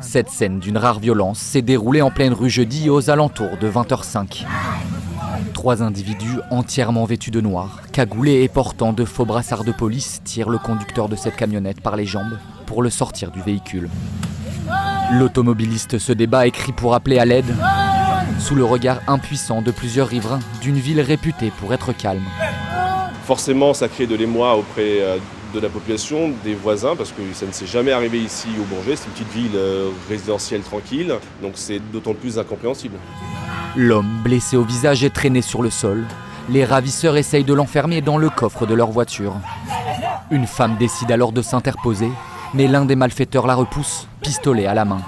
Cette scène d'une rare violence s'est déroulée en pleine rue jeudi aux alentours de 20h05. 3 individus entièrement vêtus de noir, cagoulés et portant de faux brassards de police tirent le conducteur de cette camionnette par les jambes pour le sortir du véhicule. L'automobiliste se débat et crie pour appeler à l'aide, sous le regard impuissant de plusieurs riverains d'une ville réputée pour être calme. Forcément, ça crée de l'émoi auprès de la population, des voisins, parce que ça ne s'est jamais arrivé ici au Bourget. C'est une petite ville résidentielle tranquille, donc c'est d'autant plus incompréhensible. L'homme, blessé au visage, est traîné sur le sol. Les ravisseurs essayent de l'enfermer dans le coffre de leur voiture. Une femme décide alors de s'interposer, mais l'un des malfaiteurs la repousse, pistolet à la main.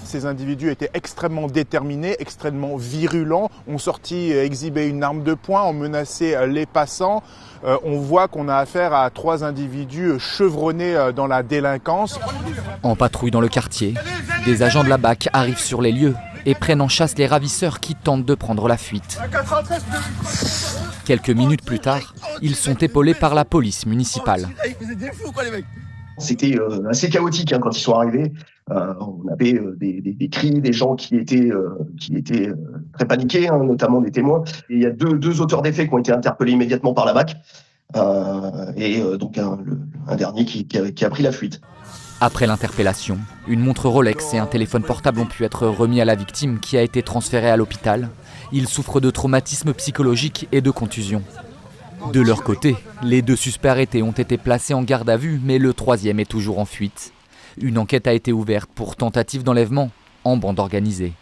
Ces individus étaient extrêmement déterminés, extrêmement virulents, ont sorti exhibé une arme de poing, ont menacé les passants. On voit qu'on a affaire à 3 individus chevronnés dans la délinquance. En patrouille dans le quartier, des agents de la BAC arrivent sur les lieux et prennent en chasse les ravisseurs qui tentent de prendre la fuite. Quelques minutes plus tard, ils sont épaulés par la police municipale. C'était assez chaotique quand ils sont arrivés. On avait des cris, des gens qui étaient très paniqués, notamment des témoins. Et il y a deux auteurs des faits qui ont été interpellés immédiatement par la BAC. Donc un dernier qui a pris la fuite. Après l'interpellation, une montre Rolex et un téléphone portable ont pu être remis à la victime qui a été transférée à l'hôpital. Il souffre de traumatismes psychologiques et de contusions. De leur côté, les 2 suspects arrêtés ont été placés en garde à vue, mais le 3e est toujours en fuite. Une enquête a été ouverte pour tentative d'enlèvement en bande organisée.